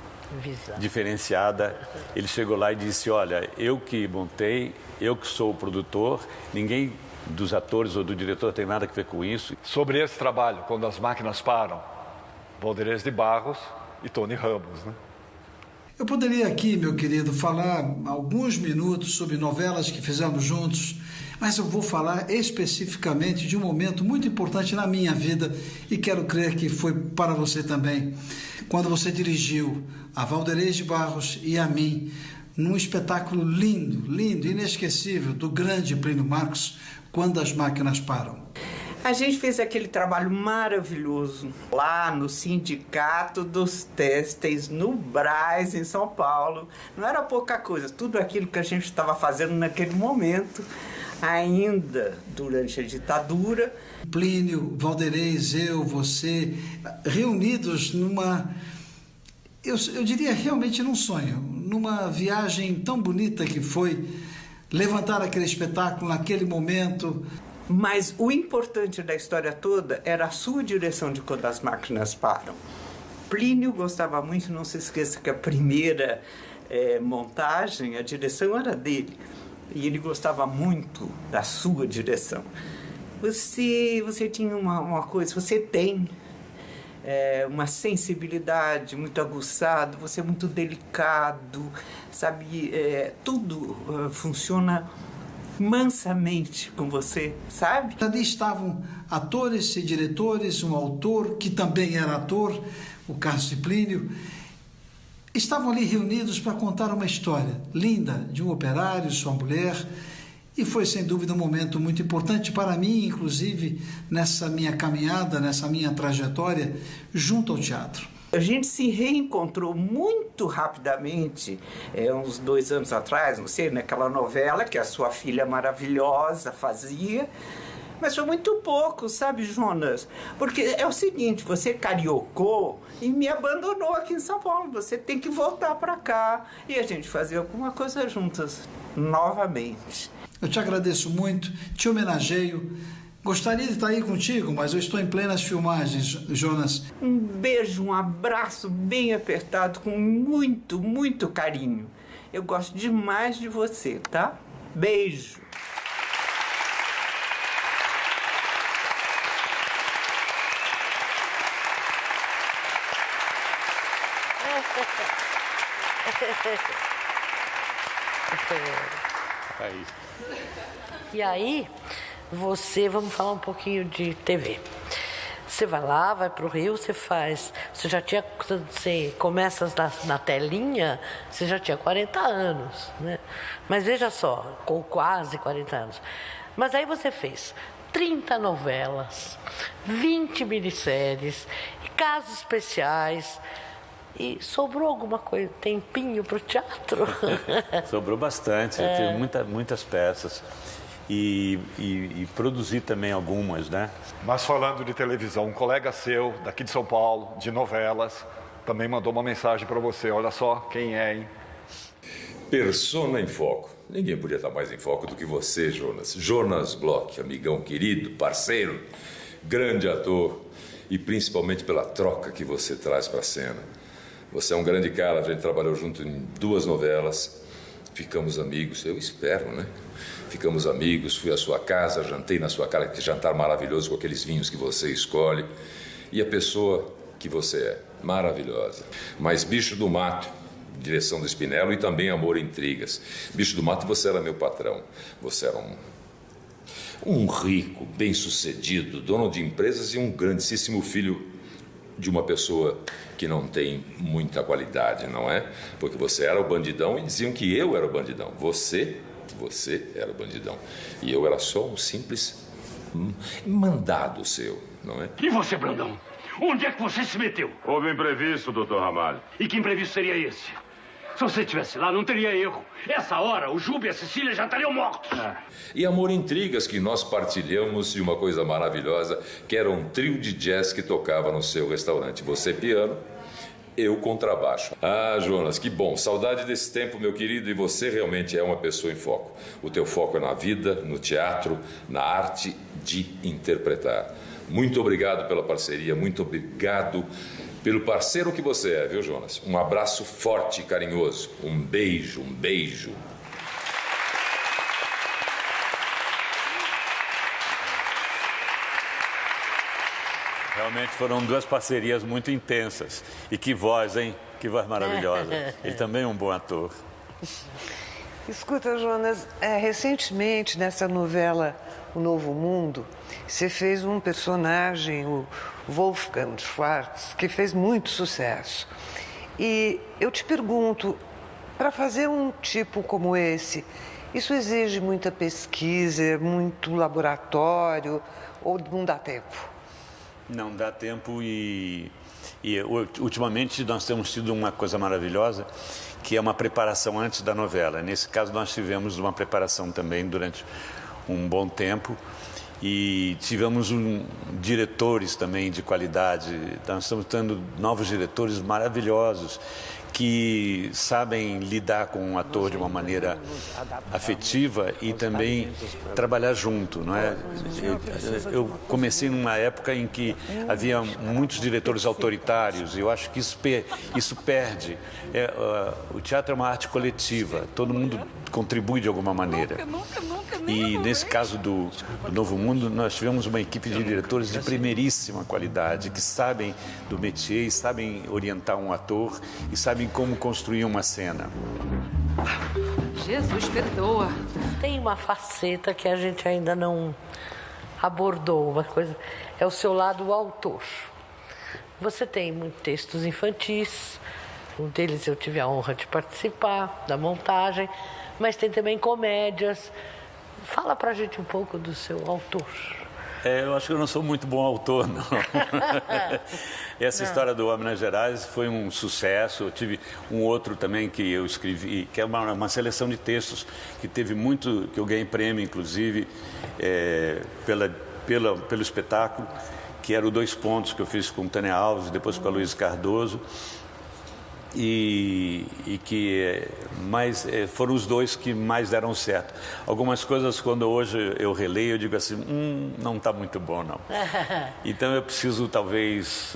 [SPEAKER 4] diferenciada, ele chegou lá e disse, olha, eu que montei, eu que sou o produtor, ninguém dos atores ou do diretor tem nada a ver com isso.
[SPEAKER 1] Sobre esse trabalho, Quando as Máquinas Param, Valderez de Barros e Tony Ramos, né?
[SPEAKER 12] Eu poderia aqui, meu querido, falar alguns minutos sobre novelas que fizemos juntos, mas eu vou falar especificamente de um momento muito importante na minha vida e quero crer que foi para você também, quando você dirigiu a Valderez de Barros e a mim num espetáculo lindo, inesquecível, do grande Plínio Marcos, Quando as Máquinas Param.
[SPEAKER 13] A gente fez aquele trabalho maravilhoso lá no Sindicato dos Têxteis, no Brás, em São Paulo. Não era pouca coisa, tudo aquilo que a gente estava fazendo naquele momento, ainda durante a ditadura.
[SPEAKER 12] Plínio, Valderez, eu, você, reunidos numa, eu diria realmente num sonho, numa viagem tão bonita que foi levantar aquele espetáculo naquele momento.
[SPEAKER 13] Mas o importante da história toda era a sua direção de Quando as Máquinas Param. Plínio gostava muito, não se esqueça que a primeira montagem, a direção era dele. E ele gostava muito da sua direção. Você tinha uma coisa, você tem uma sensibilidade muito aguçada, você é muito delicado, sabe? Tudo funciona mansamente com você, sabe?
[SPEAKER 12] Ali estavam atores e diretores, um autor que também era ator, o Cássio Plínio. Estavam ali reunidos para contar uma história linda de um operário, sua mulher, e foi sem dúvida um momento muito importante para mim, inclusive nessa minha caminhada, nessa minha trajetória junto ao teatro.
[SPEAKER 13] A gente se reencontrou muito rapidamente, uns 2 anos atrás, não sei, naquela novela que a sua filha maravilhosa fazia. Mas foi muito pouco, sabe, Jonas? Porque é o seguinte, você cariocou e me abandonou aqui em São Paulo. Você tem que voltar para cá e a gente fazer alguma coisa juntas, novamente.
[SPEAKER 12] Eu te agradeço muito, te homenageio. Gostaria de estar aí contigo, mas eu estou em plenas filmagens, Jonas.
[SPEAKER 13] Um beijo, um abraço bem apertado, com muito, muito carinho. Eu gosto demais de você, tá? Beijo.
[SPEAKER 3] E aí, vamos falar um pouquinho de TV. Você vai lá, vai pro Rio, você começa na telinha, você já tinha 40 anos, né? Mas veja só, com quase 40 anos. Mas aí você fez 30 novelas, 20 minisséries, casos especiais. E sobrou alguma coisa, tempinho para o teatro?
[SPEAKER 4] Sobrou bastante, eu tive muitas peças e produzi também algumas, né?
[SPEAKER 1] Mas falando de televisão, um colega seu, daqui de São Paulo, de novelas, também mandou uma mensagem para você. Olha só quem é, hein?
[SPEAKER 14] Persona em Foco. Ninguém podia estar mais em foco do que você, Jonas. Jonas Bloch, amigão querido, parceiro, grande ator e principalmente pela troca que você traz para a cena. Você é um grande cara, a gente trabalhou junto em 2 novelas, ficamos amigos, eu espero, né? Ficamos amigos, fui à sua casa, jantei na sua casa, que jantar maravilhoso com aqueles vinhos que você escolhe. E a pessoa que você é, maravilhosa. Mas Bicho do Mato, direção do Spinello e também Amor e Intrigas. Bicho do Mato, você era meu patrão, você era um rico, bem-sucedido, dono de empresas e um grandíssimo filho de uma pessoa que não tem muita qualidade, não é? Porque você era o bandidão e diziam que eu era o bandidão. Você era o bandidão. E eu era só um simples mandado seu, não é?
[SPEAKER 15] E você, Brandão? Onde é que você se meteu?
[SPEAKER 16] Houve um imprevisto, Dr. Ramalho.
[SPEAKER 15] E que imprevisto seria esse? Se você estivesse lá, não teria erro. Essa hora, o Juba e a Cecília já estariam mortos.
[SPEAKER 14] E Amor e Intrigas, que nós partilhamos de uma coisa maravilhosa, que era um trio de jazz que tocava no seu restaurante. Você piano, eu contrabaixo. Ah, Jonas, que bom. Saudade desse tempo, meu querido. E você realmente é uma pessoa em foco. O teu foco é na vida, no teatro, na arte de interpretar. Muito obrigado pela parceria, muito obrigado pelo parceiro que você é, viu, Jonas? Um abraço forte e carinhoso. Um beijo, um beijo.
[SPEAKER 4] Realmente foram 2 parcerias muito intensas. E que voz, hein? Que voz maravilhosa. Ele também é um bom ator.
[SPEAKER 2] Escuta, Jonas, recentemente nessa novela O Novo Mundo, você fez um personagem, o Wolfgang Schwartz, que fez muito sucesso. E eu te pergunto, para fazer um tipo como esse, isso exige muita pesquisa, muito laboratório, ou não dá tempo?
[SPEAKER 4] Não dá tempo e ultimamente nós temos tido uma coisa maravilhosa, que é uma preparação antes da novela. Nesse caso nós tivemos uma preparação também durante um bom tempo e tivemos diretores também de qualidade. Nós estamos tendo novos diretores maravilhosos que sabem lidar com um ator de uma maneira afetiva e também trabalhar junto, não é? Eu comecei numa época em que havia muitos diretores autoritários e eu acho que isso perde. O teatro é uma arte coletiva, todo mundo contribui de alguma maneira. E nesse caso do Novo Mundo, nós tivemos uma equipe de diretores de primeiríssima qualidade, que sabem do métier, sabem orientar um ator e sabem como construir uma cena.
[SPEAKER 3] Jesus, perdoa. Tem uma faceta que a gente ainda não abordou, uma coisa, é o seu lado autor. Você tem muitos textos infantis, um deles eu tive a honra de participar, da montagem, mas tem também comédias. Fala pra gente um pouco do seu autor.
[SPEAKER 4] Eu acho que eu não sou muito bom autor, não. Essa história do Minas Gerais foi um sucesso. Eu tive um outro também que eu escrevi, que é uma seleção de textos que teve muito, que eu ganhei prêmio, inclusive, pelo espetáculo, que era o Dois Pontos, que eu fiz com Tânia Alves, depois com a Luiz Cardoso. E que foram os dois que mais deram certo. Algumas coisas, quando hoje eu releio, eu digo assim, não está muito bom, não. Então eu preciso, talvez,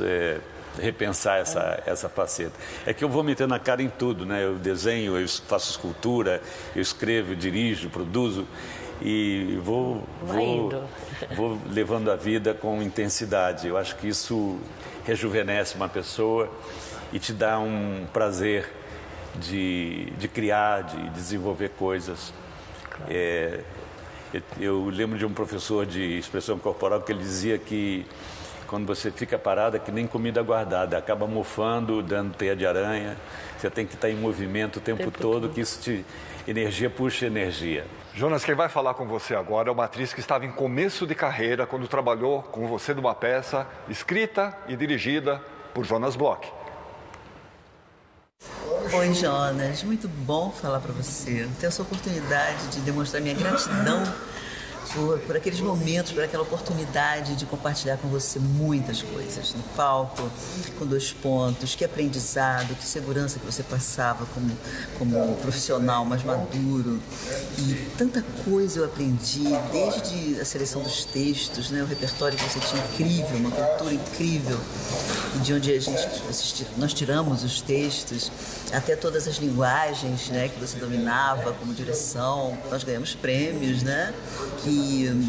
[SPEAKER 4] repensar essa faceta. É que eu vou metendo a cara em tudo, né? Eu desenho, eu faço escultura, eu escrevo, dirijo, produzo e vou levando a vida com intensidade. Eu acho que isso rejuvenesce uma pessoa e te dá um prazer de criar, de desenvolver coisas. Eu lembro de um professor de expressão corporal que ele dizia que quando você fica parado é que nem comida guardada, acaba mofando, dando teia de aranha. Você tem que estar em movimento o tempo todo, que isso energia puxa energia.
[SPEAKER 1] Jonas, quem vai falar com você agora é uma atriz que estava em começo de carreira quando trabalhou com você numa peça escrita e dirigida por Jonas Bloch.
[SPEAKER 17] Oi, Jonas, muito bom falar para você. Ter essa oportunidade de demonstrar minha gratidão por aqueles momentos, por aquela oportunidade de compartilhar com você muitas coisas no palco, com Dois Pontos, que aprendizado, que segurança que você passava como profissional mais maduro. E tanta coisa eu aprendi, desde a seleção dos textos, né, o repertório que você tinha incrível, uma cultura incrível, de onde nós tiramos os textos, até todas as linguagens, né, que você dominava como direção. Nós ganhamos prêmios, né, e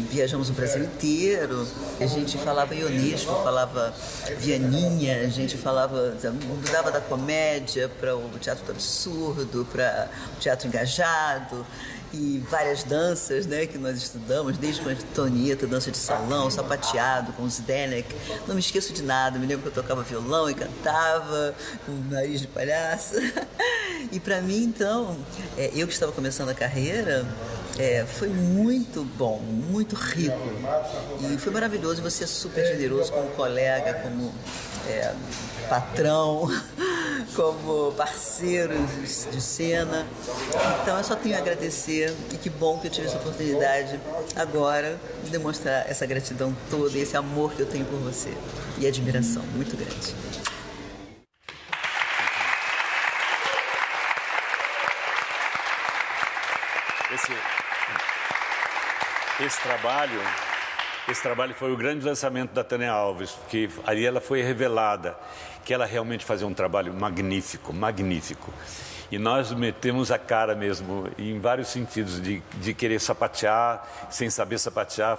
[SPEAKER 17] viajamos o Brasil inteiro. A gente falava ionesco, falava vianinha, a gente mudava da comédia para o teatro do absurdo, para o teatro engajado. E várias danças, né, que nós estudamos, desde com a Antonieta, dança de salão, sapateado, com o Zdenek. Não me esqueço de nada, me lembro que eu tocava violão e cantava com o nariz de palhaço. E para mim, então, eu que estava começando a carreira, foi muito bom, muito rico. E foi maravilhoso, você é super generoso como colega, como patrão, como parceiro de cena. Então eu só tenho a agradecer e que bom que eu tive essa oportunidade agora de demonstrar essa gratidão toda e esse amor que eu tenho por você e admiração muito grande.
[SPEAKER 4] Esse trabalho foi o grande lançamento da Tânia Alves, porque ali ela foi revelada que ela realmente fazia um trabalho magnífico, magnífico. E nós metemos a cara mesmo, em vários sentidos, de querer sapatear, sem saber sapatear.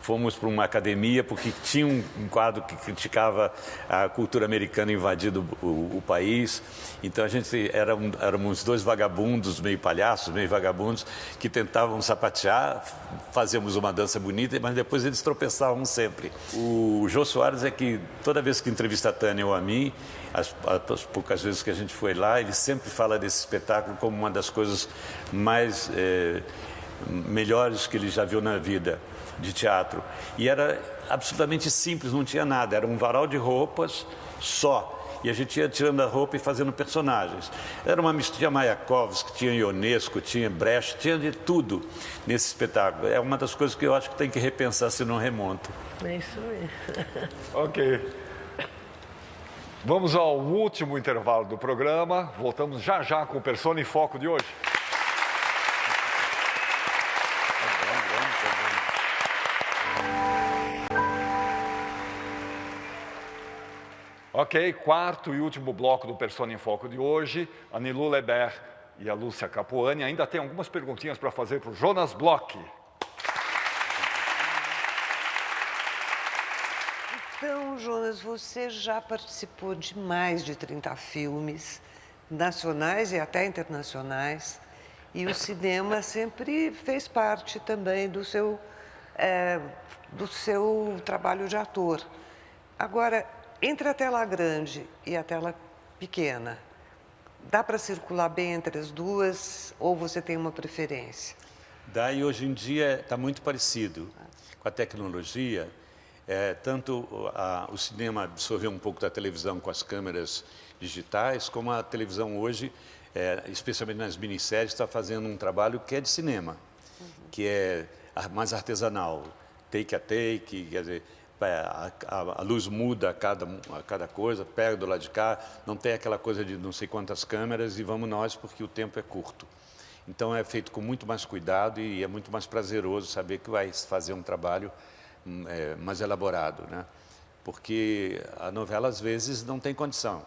[SPEAKER 4] Fomos para uma academia, porque tinha um quadro que criticava a cultura americana invadindo o país. Então a gente éramos dois vagabundos, meio palhaços, meio vagabundos, que tentavam sapatear, fazíamos uma dança bonita, mas depois eles tropeçavam sempre. O Jô Soares é que, toda vez que entrevista a Tânia ou a mim, as poucas vezes que a gente foi lá, ele sempre fala desse espetáculo como uma das coisas mais melhores que ele já viu na vida de teatro. E era absolutamente simples, não tinha nada, era um varal de roupas só. E a gente ia tirando a roupa e fazendo personagens. Era uma mistura, tinha Mayakovsky, tinha Ionesco, tinha Brecht, tinha de tudo nesse espetáculo. É uma das coisas que eu acho que tem que repensar se não remonta.
[SPEAKER 3] É isso mesmo.
[SPEAKER 1] Ok. Vamos ao último intervalo do programa. Voltamos já já com o Persona em Foco de hoje. Ok, quarto e último bloco do Persona em Foco de hoje. A Nilu Leber e a Lúcia Capuani ainda tem algumas perguntinhas para fazer para o Jonas Bloch.
[SPEAKER 2] Então, Jonas, você já participou de mais de 30 filmes, nacionais e até internacionais, e o cinema sempre fez parte também do seu trabalho de ator. Agora, entre a tela grande e a tela pequena, dá para circular bem entre as duas ou você tem uma preferência?
[SPEAKER 4] Dá, e hoje em dia está muito parecido com a tecnologia. Tanto o cinema absorveu um pouco da televisão com as câmeras digitais, como a televisão hoje, especialmente nas minisséries, está fazendo um trabalho que é de cinema, que é mais artesanal, take a take, quer dizer, a luz muda a cada coisa, pega do lado de cá, não tem aquela coisa de não sei quantas câmeras e vamos nós porque o tempo é curto. Então é feito com muito mais cuidado e é muito mais prazeroso saber que vai fazer um trabalho mais elaborado, né? Porque a novela às vezes não tem condição.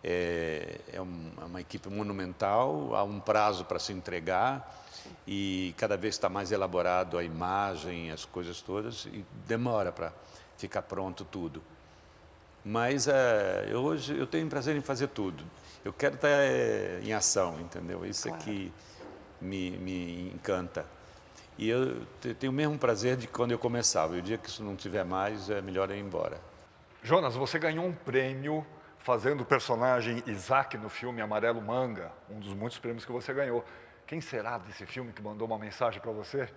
[SPEAKER 4] É uma equipe monumental, há um prazo para se entregar e cada vez está mais elaborado a imagem, as coisas todas e demora para ficar pronto tudo. Mas hoje eu tenho prazer em fazer tudo. Eu quero estar em ação, entendeu? Isso é que me encanta. E eu tenho o mesmo prazer de quando eu começava. E o dia que isso não tiver mais, é melhor ir embora.
[SPEAKER 1] Jonas, você ganhou um prêmio fazendo o personagem Isaac no filme Amarelo Manga, um dos muitos prêmios que você ganhou. Quem será desse filme que mandou uma mensagem para você?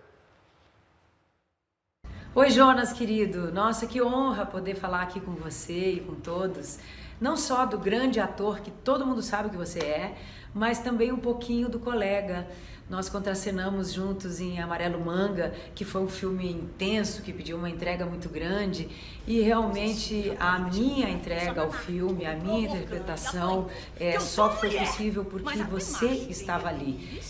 [SPEAKER 18] Oi, Jonas, querido. Nossa, que honra poder falar aqui com você e com todos. Não só do grande ator que todo mundo sabe que você é, mas também um pouquinho do colega. Nós contracenamos juntos em Amarelo Manga, que foi um filme intenso, que pediu uma entrega muito grande, e realmente a minha entrega ao filme, a minha interpretação só foi possível porque você estava ali.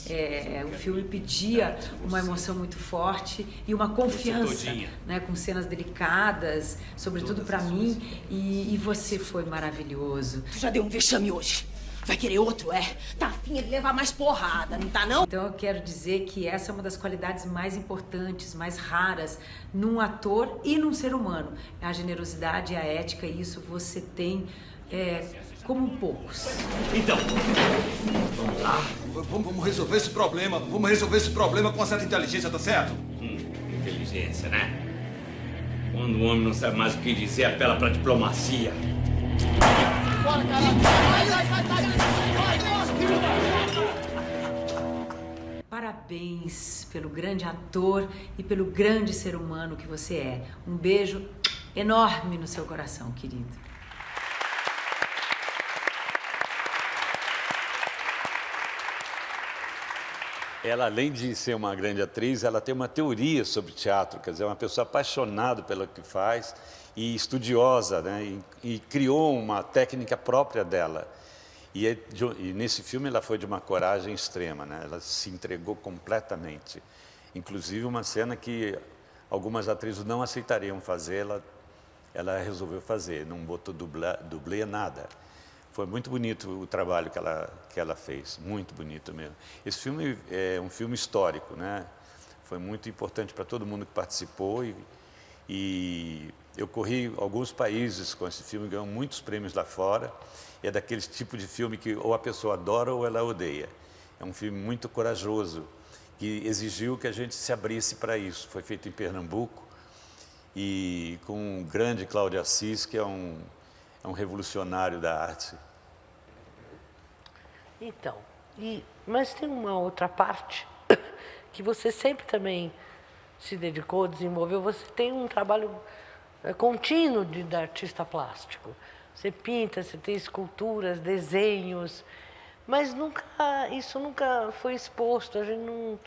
[SPEAKER 18] O filme pedia uma emoção muito forte e uma confiança, né, com cenas delicadas, sobretudo para mim, e você foi maravilhoso.
[SPEAKER 19] Tu já deu um vexame hoje. Vai querer outro, Tá afim de levar mais porrada, não tá não?
[SPEAKER 18] Então eu quero dizer que essa é uma das qualidades mais importantes, mais raras num ator e num ser humano. A generosidade e a ética, e isso você tem como poucos.
[SPEAKER 20] Então, vamos lá. Vamos resolver esse problema. Vamos resolver esse problema com uma certa inteligência, tá certo?
[SPEAKER 15] Inteligência, né? Quando o homem não sabe mais o que dizer, apela pra diplomacia.
[SPEAKER 19] Bora, caralho!
[SPEAKER 18] Parabéns pelo grande ator e pelo grande ser humano que você é. Um beijo enorme no seu coração, querido.
[SPEAKER 4] Ela, além de ser uma grande atriz, ela tem uma teoria sobre teatro, quer dizer, é uma pessoa apaixonada pelo que faz e estudiosa, né? E criou uma técnica própria dela. E nesse filme ela foi de uma coragem extrema, né? Ela se entregou completamente. Inclusive uma cena que algumas atrizes não aceitariam fazer, ela resolveu fazer, não botou dublê nada. Foi muito bonito o trabalho que ela fez, muito bonito mesmo. Esse filme é um filme histórico, né? Foi muito importante para todo mundo que participou e eu corri alguns países com esse filme, ganhou muitos prêmios lá fora. É daquele tipo de filme que ou a pessoa adora ou ela odeia. É um filme muito corajoso, que exigiu que a gente se abrisse para isso. Foi feito em Pernambuco e com o grande Cláudio Assis, que é um revolucionário da arte.
[SPEAKER 3] Então, mas tem uma outra parte que você sempre também se dedicou, desenvolveu. Você tem um trabalho contínuo de artista plástico. Você pinta, você tem esculturas, desenhos, mas isso nunca foi exposto. A gente não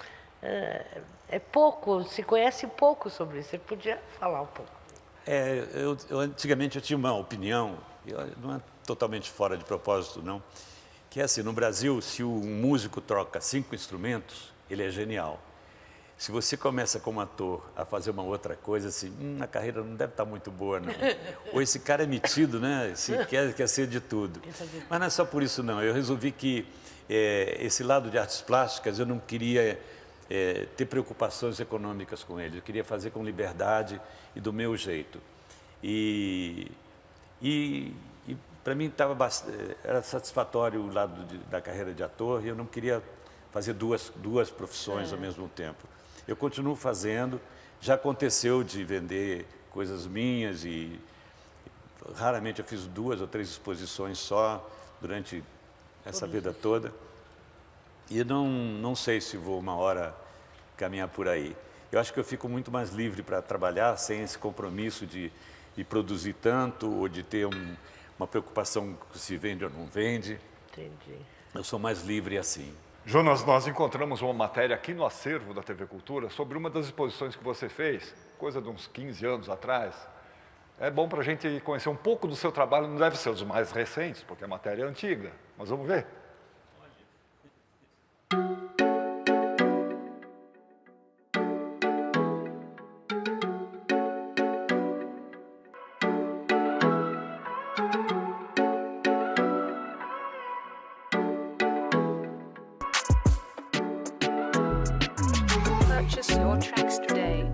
[SPEAKER 3] se conhece pouco sobre isso. Você podia falar um pouco?
[SPEAKER 4] Antigamente eu tinha uma opinião não é totalmente fora de propósito, não, que é assim, no Brasil, se um músico troca 5 instrumentos, ele é genial. Se você começa como ator a fazer uma outra coisa, assim, a carreira não deve estar muito boa, não. Ou esse cara é metido, né? Quer ser de tudo. Mas não é só por isso, não. Eu resolvi que esse lado de artes plásticas, eu não queria ter preocupações econômicas com ele. Eu queria fazer com liberdade e do meu jeito. E para mim era satisfatório o lado da carreira de ator e eu não queria fazer duas profissões ao mesmo tempo. Eu continuo fazendo, já aconteceu de vender coisas minhas e raramente eu fiz 2 ou 3 exposições só durante essa vida toda. E não sei se vou uma hora caminhar por aí. Eu acho que eu fico muito mais livre para trabalhar sem esse compromisso de produzir tanto ou de ter uma preocupação se vende ou não vende.
[SPEAKER 3] Entendi.
[SPEAKER 4] Eu sou mais livre assim.
[SPEAKER 1] Jonas, nós encontramos uma matéria aqui no acervo da TV Cultura sobre uma das exposições que você fez, coisa de uns 15 anos atrás. É bom para a gente conhecer um pouco do seu trabalho, não deve ser os mais recentes, porque a matéria é antiga, mas vamos ver.
[SPEAKER 21] Purchase your tracks today.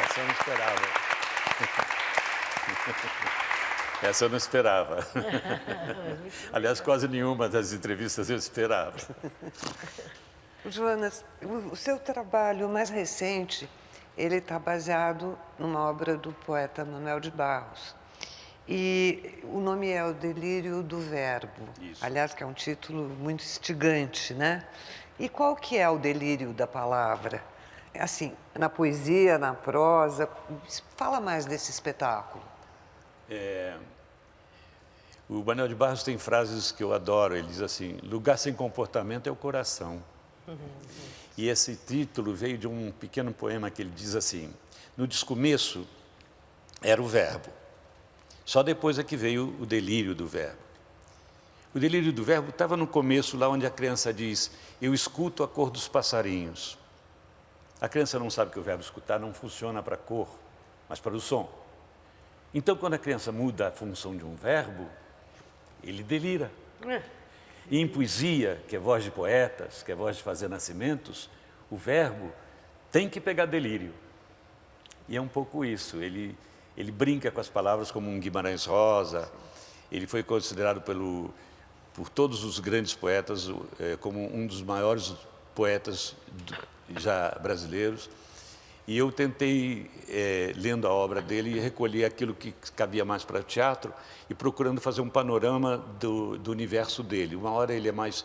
[SPEAKER 4] Essa eu não esperava. Essa eu não esperava. Aliás, quase nenhuma das entrevistas eu esperava.
[SPEAKER 2] Jonas, o seu trabalho mais recente, ele está baseado numa obra do poeta Manuel de Barros. E o nome é O Delírio do Verbo. Isso. Aliás, que é um título muito instigante, né? E qual que é o delírio da palavra? Assim, na poesia, na prosa, fala mais desse espetáculo.
[SPEAKER 4] O Manuel de Barros tem frases que eu adoro. Ele diz assim: lugar sem comportamento é o coração. E esse título veio de um pequeno poema que ele diz assim: no descomeço era o verbo, só depois é que veio o delírio do verbo. O delírio do verbo estava no começo, lá onde a criança diz: eu escuto a cor dos passarinhos. A criança não sabe que o verbo escutar não funciona para a cor, mas para o som. Então, quando a criança muda a função de um verbo, ele delira. E em poesia, que é voz de poetas, que é voz de fazer nascimentos, o verbo tem que pegar delírio. E é um pouco isso. Ele brinca com as palavras como um Guimarães Rosa. Ele foi considerado por todos os grandes poetas como um dos maiores poetas já brasileiros. E eu tentei, lendo a obra dele, recolher aquilo que cabia mais para o teatro e procurando fazer um panorama do universo dele. Uma hora ele é mais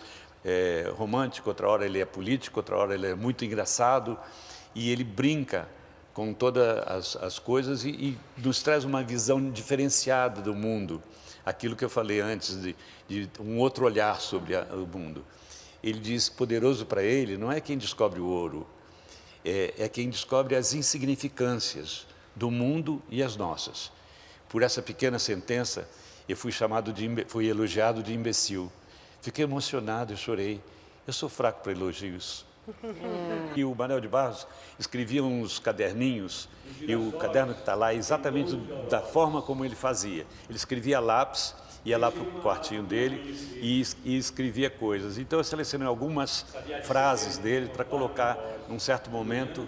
[SPEAKER 4] romântico, outra hora ele é político, outra hora ele é muito engraçado. E ele brinca com todas as coisas e nos traz uma visão diferenciada do mundo. Aquilo que eu falei antes, de um outro olhar sobre o mundo. Ele diz: poderoso para ele não é quem descobre o ouro, é quem descobre as insignificâncias do mundo e as nossas. Por essa pequena sentença, eu fui elogiado de imbecil. Fiquei emocionado, eu chorei. Eu sou fraco para elogios. E o Manuel de Barros escrevia uns caderninhos, e o caderno que está lá é exatamente da forma como ele fazia. Ele escrevia a lápis, ia lá para o quartinho dele e escrevia coisas. Então eu selecionei algumas frases dele para colocar num certo momento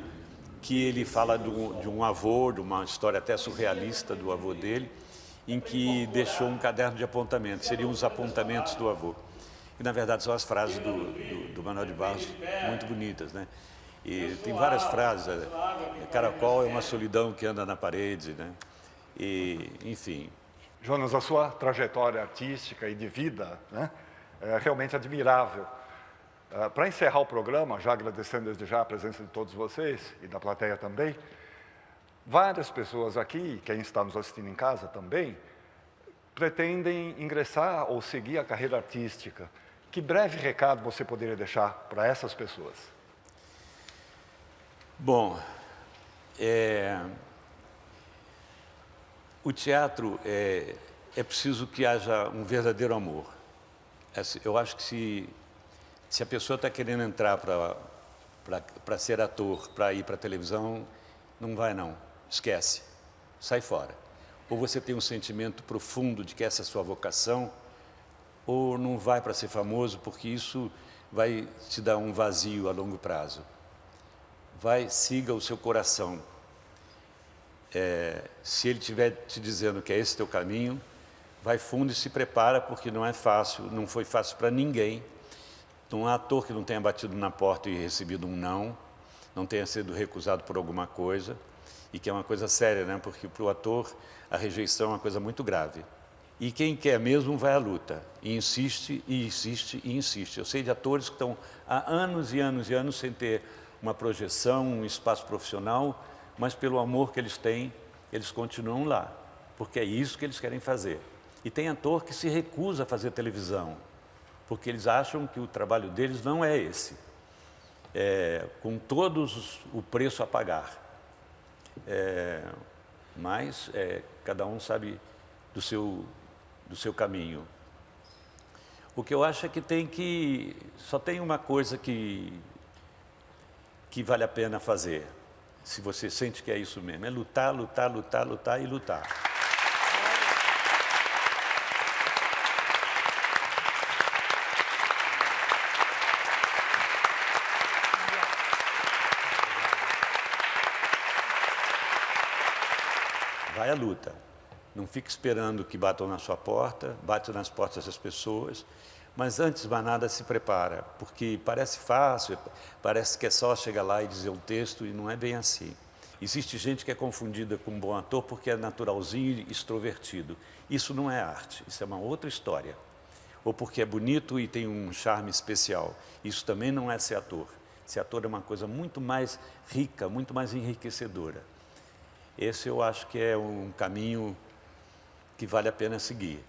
[SPEAKER 4] que ele fala de um avô, de uma história até surrealista do avô dele, em que deixou um caderno de apontamentos, seriam os apontamentos do avô. E na verdade são as frases do Manuel de Barros muito bonitas, né? E tem várias frases, caracol é uma solidão que anda na parede, né? E, enfim...
[SPEAKER 1] Jonas, a sua trajetória artística e de vida, né, é realmente admirável. Para encerrar o programa, já agradecendo desde já a presença de todos vocês e da plateia também, várias pessoas aqui, quem está nos assistindo em casa também, pretendem ingressar ou seguir a carreira artística. Que breve recado você poderia deixar para essas pessoas?
[SPEAKER 4] Bom, o teatro é preciso que haja um verdadeiro amor. Eu acho que se a pessoa está querendo entrar para ser ator, para ir para a televisão, não vai não, esquece, sai fora. Ou você tem um sentimento profundo de que essa é a sua vocação, ou não vai para ser famoso, porque isso vai te dar um vazio a longo prazo. Siga o seu coração. Se ele estiver te dizendo que é esse teu caminho, vai fundo e se prepara, porque não é fácil, não foi fácil para ninguém. Não há ator que não tenha batido na porta e recebido um não tenha sido recusado por alguma coisa, e que é uma coisa séria, né? Porque para o ator a rejeição é uma coisa muito grave. E quem quer mesmo vai à luta, e insiste, e insiste, e insiste. Eu sei de atores que estão há anos e anos e anos sem ter uma projeção, um espaço profissional, mas pelo amor que eles têm, eles continuam lá, porque é isso que eles querem fazer. E tem ator que se recusa a fazer televisão, porque eles acham que o trabalho deles não é esse, com todos o preço a pagar. Mas cada um sabe do seu caminho. O que eu acho é que só tem uma coisa que vale a pena fazer, se você sente que é isso mesmo, é lutar, lutar, lutar, lutar e lutar. Vai à luta. Não fique esperando que batam na sua porta, bate nas portas das pessoas, mas antes de mais nada se prepara, porque parece fácil, parece que é só chegar lá e dizer um texto, e não é bem assim. Existe gente que é confundida com um bom ator porque é naturalzinho e extrovertido. Isso não é arte, isso é uma outra história. Ou porque é bonito e tem um charme especial. Isso também não é ser ator. Ser ator é uma coisa muito mais rica, muito mais enriquecedora. Esse eu acho que é um caminho que vale a pena seguir.